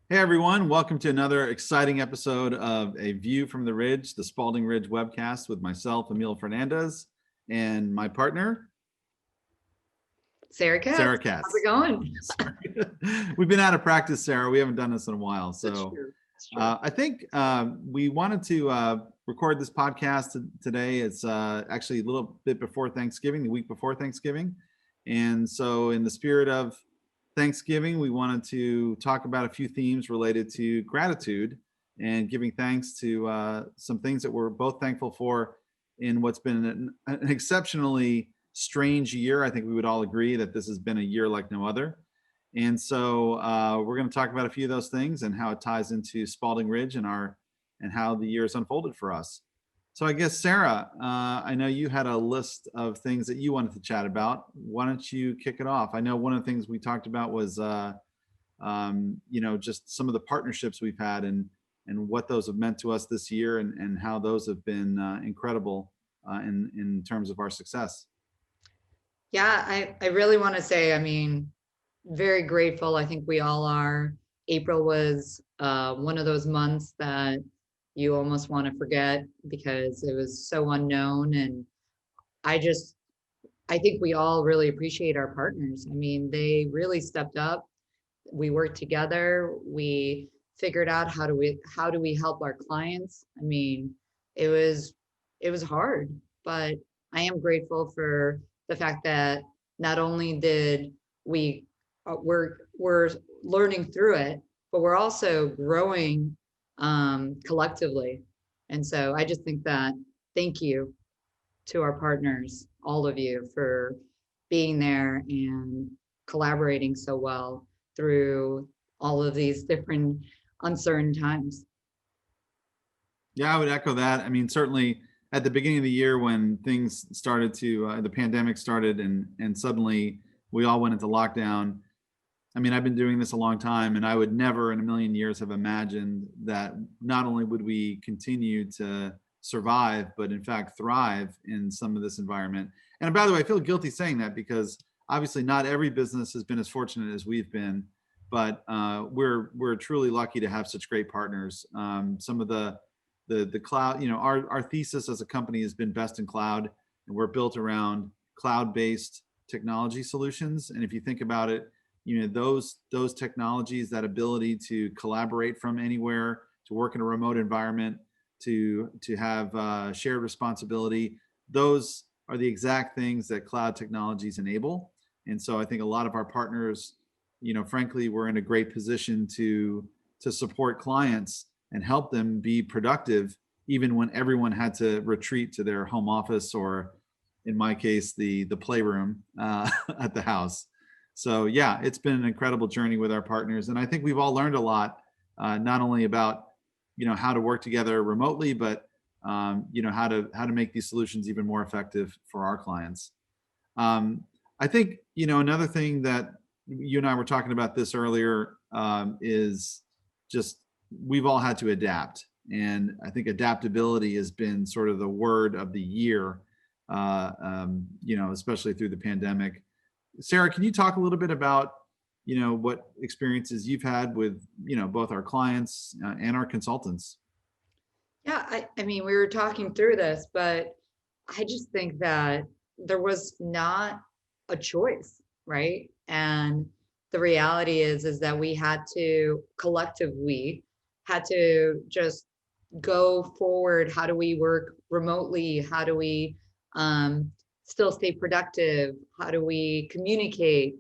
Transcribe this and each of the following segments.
Hey everyone, welcome to another exciting episode of A View from the Ridge, the Spaulding Ridge webcast with myself, Emil Fernandez, and my partner, Sarah Katz, Sarah how's it Katz. going? Sorry. We've been out of practice, Sarah. We haven't done this in a while. That's So true. That's true. I think we wanted to record this podcast today. It's actually a little bit before Thanksgiving, the week before Thanksgiving. And so, in the spirit of Thanksgiving, we wanted to talk about a few themes related to gratitude and giving thanks to some things that we're both thankful for in what's been an exceptionally strange year. I think we would all agree that this has been a year like no other. And so we're going to talk about a few of those things and how it ties into Spaulding Ridge and how the year has unfolded for us. So I guess Sarah, I know you had a list of things that you wanted to chat about. Why don't you kick it off? I know one of the things we talked about was, just some of the partnerships we've had and what those have meant to us this year and how those have been incredible in terms of our success. Yeah, I really want to say, very grateful. I think we all are. April was one of those months that you almost want to forget because it was so unknown. And I just, I think we all really appreciate our partners. I mean, they really stepped up. We worked together. We figured out how do we help our clients. I mean, it was it was hard, but I am grateful for the fact that not only did we we're learning through it, but we're also growing collectively. And so I just think that thank you to our partners, all of you, for being there and collaborating so well through all of these different uncertain times. Yeah, I would echo that. I mean, certainly at the beginning of the year when things started to, the pandemic started and suddenly we all went into lockdown. I mean, I've been doing this a long time, and I would never in a million years have imagined that not only would we continue to survive, but in fact thrive in some of this environment. And by the way, I feel guilty saying that because obviously not every business has been as fortunate as we've been, but we're truly lucky to have such great partners. Some of the cloud, our thesis as a company has been best in cloud, and we're built around cloud-based technology solutions. And if you think about it, those technologies, that ability to collaborate from anywhere, to work in a remote environment, to have shared responsibility, those are the exact things that cloud technologies enable. And so I think a lot of our partners, frankly, we're in a great position to support clients and help them be productive even when everyone had to retreat to their home office, or in my case the playroom at the house. So yeah, it's been an incredible journey with our partners, and I think we've all learned a lot, not only about how to work together remotely, but how to make these solutions even more effective for our clients. I think another thing that you and I were talking about this earlier, is just we've all had to adapt, and I think adaptability has been sort of the word of the year, especially through the pandemic. Sarah, can you talk a little bit about, what experiences you've had with, both our clients and our consultants? Yeah, I mean, we were talking through this, but I just think that there was not a choice, right? And the reality is that we had to collectively had to just go forward. How do we work remotely? How do we um, still stay productive? How do we communicate?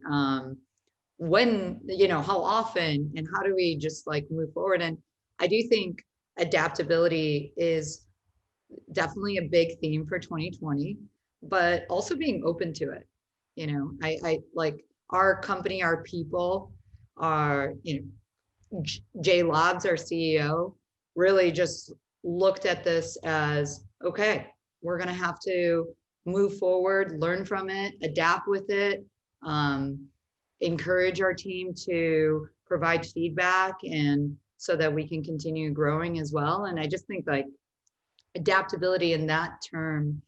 When, how often, and how do we just like move forward? And I do think adaptability is definitely a big theme for 2020, but also being open to it. I like our company, our people, our, Jay Lobbs, our CEO, really just looked at this as okay, we're going to have to move forward, learn from it, adapt with it, um, encourage our team to provide feedback, and so that we can continue growing as well. And I just think like adaptability in that term.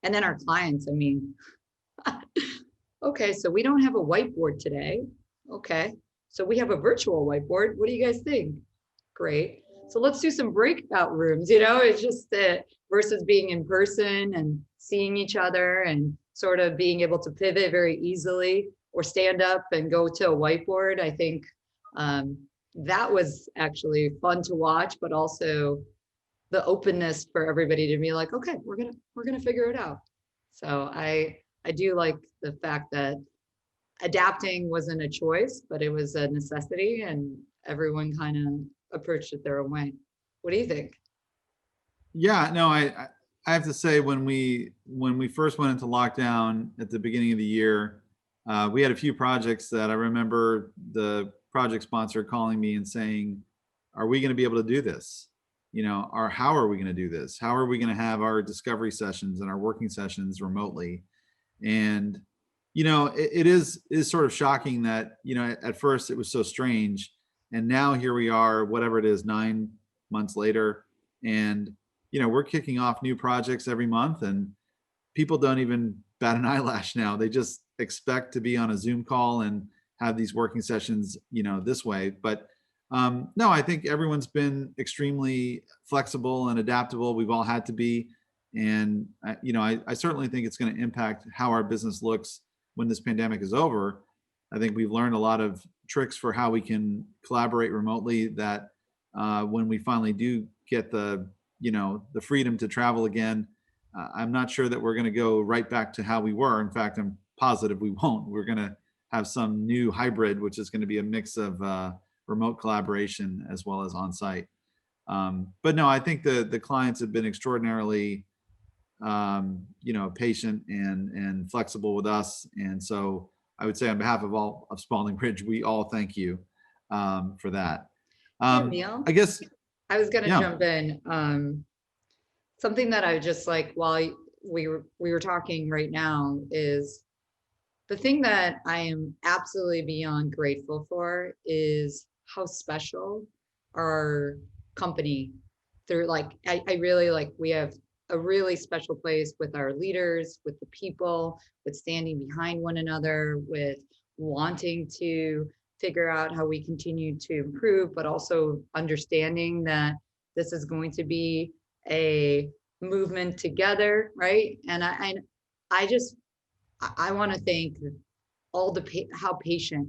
And then our clients, I mean, okay, so we don't have a whiteboard today. Okay. So we have a virtual whiteboard. What do you guys think? Great. So let's do some breakout rooms. It's just versus being in person and seeing each other and sort of being able to pivot very easily or stand up and go to a whiteboard. I think that was actually fun to watch, but also the openness for everybody to be like, okay, we're gonna figure it out. So I do like the fact that adapting wasn't a choice, but it was a necessity, and everyone kind of approached it their own way. What do you think? Yeah, no, I have to say when we first went into lockdown at the beginning of the year, we had a few projects that I remember the project sponsor calling me and saying, "Are we going to be able to do this? Or how are we going to do this? How are we going to have our discovery sessions and our working sessions remotely?" And it is sort of shocking that at first it was so strange, and now here we are, whatever it is, 9 months later, and we're kicking off new projects every month, and people don't even bat an eyelash now. They just expect to be on a Zoom call and have these working sessions, this way. But no, I think everyone's been extremely flexible and adaptable. We've all had to be. And, I certainly think it's going to impact how our business looks when this pandemic is over. I think we've learned a lot of tricks for how we can collaborate remotely that when we finally do get the freedom to travel again, I'm not sure that we're going to go right back to how we were. In fact, I'm positive we won't. We're going to have some new hybrid, which is going to be a mix of remote collaboration as well as on-site. But no, I think the clients have been extraordinarily, patient and flexible with us. And so I would say on behalf of all of Spaulding Ridge, we all thank you for that. Hey, Emil, I guess, I was gonna yeah. jump in. Something that I just like while we were talking right now is the thing that I am absolutely beyond grateful for is how special our company through I really like we have a really special place with our leaders, with the people, with standing behind one another, with wanting to figure out how we continue to improve, but also understanding that this is going to be a movement together, right? And I just I want to thank all how patient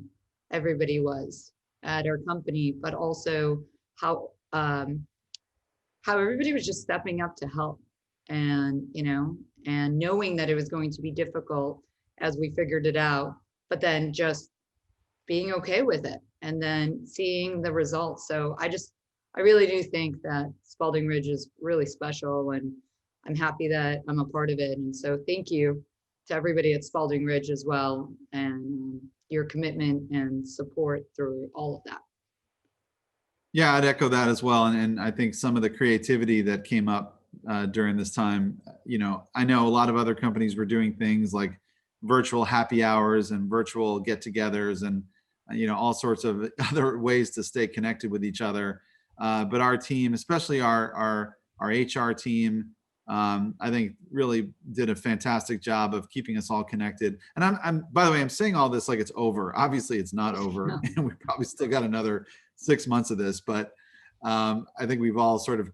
everybody was at our company, but also how how everybody was just stepping up to help, and and knowing that it was going to be difficult as we figured it out, but then just being okay with it and then seeing the results. So I really do think that Spaulding Ridge is really special, and I'm happy that I'm a part of it. And so thank you to everybody at Spaulding Ridge as well, and your commitment and support through all of that. Yeah, I'd echo that as well. And I think some of the creativity that came up during this time, I know a lot of other companies were doing things like virtual happy hours and virtual get-togethers and, all sorts of other ways to stay connected with each other. But our team, especially our HR team, I think really did a fantastic job of keeping us all connected. And I'm by the way, I'm saying all this like it's over. Obviously, it's not over, No. and we probably still got another 6 months of this. But I think we've all sort of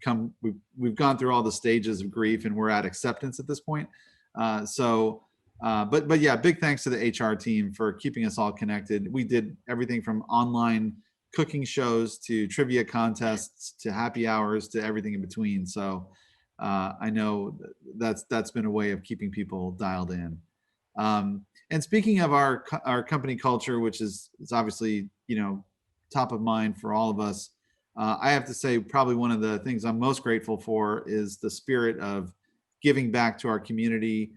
we've gone through all the stages of grief, and we're at acceptance at this point. But yeah, big thanks to the HR team for keeping us all connected. We did everything from online cooking shows to trivia contests to happy hours to everything in between. So I know that's been a way of keeping people dialed in. And speaking of our company culture, which is obviously top of mind for all of us, I have to say probably one of the things I'm most grateful for is the spirit of giving back to our community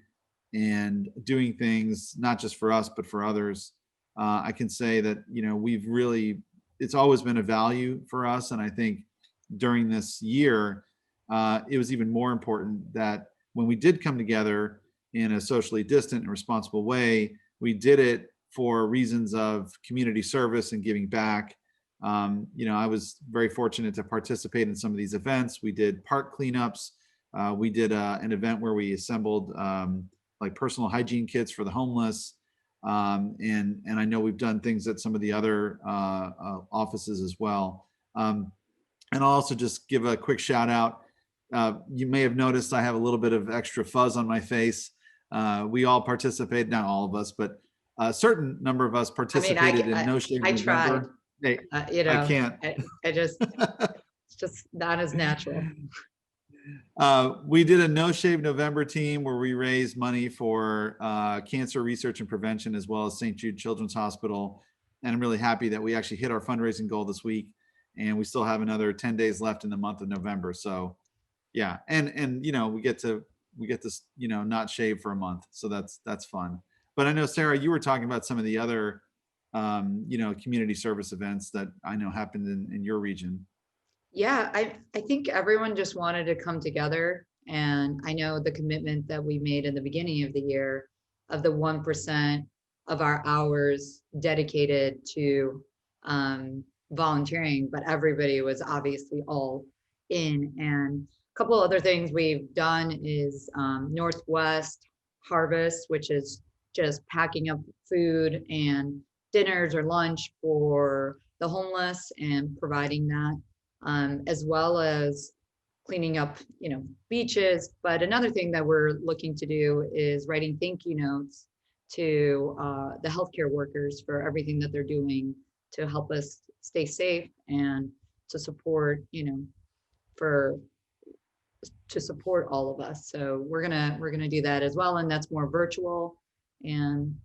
and doing things not just for us but for others. I can say that it's always been a value for us, and I think during this year it was even more important that when we did come together in a socially distant and responsible way, we did it for reasons of community service and giving back. I was very fortunate to participate in some of these events. We did park cleanups. We did an event where we assembled like personal hygiene kits for the homeless. And I know we've done things at some of the other offices as well. And I'll also just give a quick shout out. You may have noticed I have a little bit of extra fuzz on my face. We all participated, not all of us, but a certain number of us I mean, participated in No Shave I tried, November. Hey, you I know, can't. I just, it's just not as natural. We did a No Shave November team where we raised money for cancer research and prevention, as well as St. Jude Children's Hospital. And I'm really happy that we actually hit our fundraising goal this week, and we still have another 10 days left in the month of November. So yeah, and we get to not shave for a month, so that's fun. But I know, Sarah, you were talking about some of the other community service events that I know happened in your region. Yeah, I think everyone just wanted to come together. And I know the commitment that we made in the beginning of the year of the 1% of our hours dedicated to volunteering, but everybody was obviously all in. And a couple other things we've done is Northwest Harvest, which is just packing up food and dinners or lunch for the homeless and providing that, as well as cleaning up, beaches. But another thing that we're looking to do is writing thank you notes to the healthcare workers for everything that they're doing to help us stay safe and to support, for to support all of us. So we're gonna do that as well, and that's more virtual and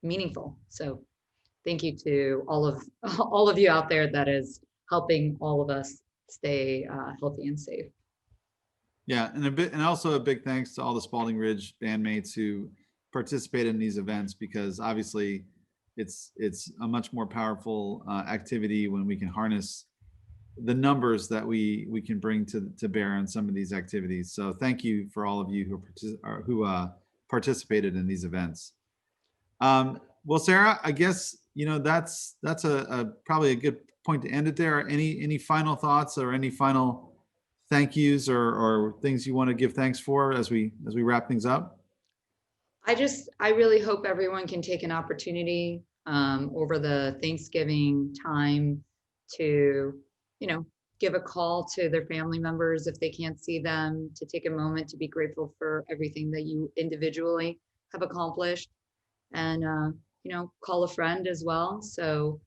meaningful. So thank you to all of all of you out there that is helping all of us stay healthy and safe. Yeah, and also a big thanks to all the Spaulding Ridge bandmates who participate in these events, because obviously it's a much more powerful activity when we can harness the numbers that we can bring to bear on some of these activities. So thank you for all of you who participated in these events. Well, Sarah, I guess that's a probably a good point to end it there. Any final thoughts or any final thank yous or things you want to give thanks for as we wrap things up? I really hope everyone can take an opportunity over the Thanksgiving time to, give a call to their family members if they can't see them, to take a moment to be grateful for everything that you individually have accomplished, and call a friend as well. So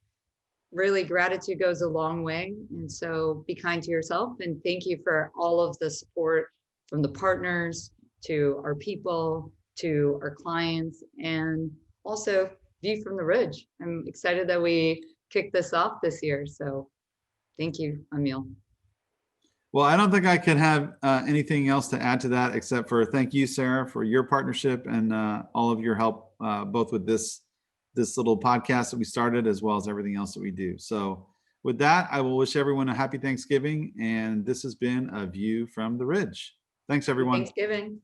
really, gratitude goes a long way. And so be kind to yourself, and thank you for all of the support from the partners to our people to our clients, and also View from the Ridge. I'm excited that we kicked this off this year. So thank you, Emil. Well, I don't think I can have anything else to add to that, except for thank you, Sarah, for your partnership and all of your help, both with this little podcast that we started, as well as everything else that we do. So with that, I will wish everyone a happy Thanksgiving. And this has been A View from the Ridge. Thanks, everyone. Thanksgiving.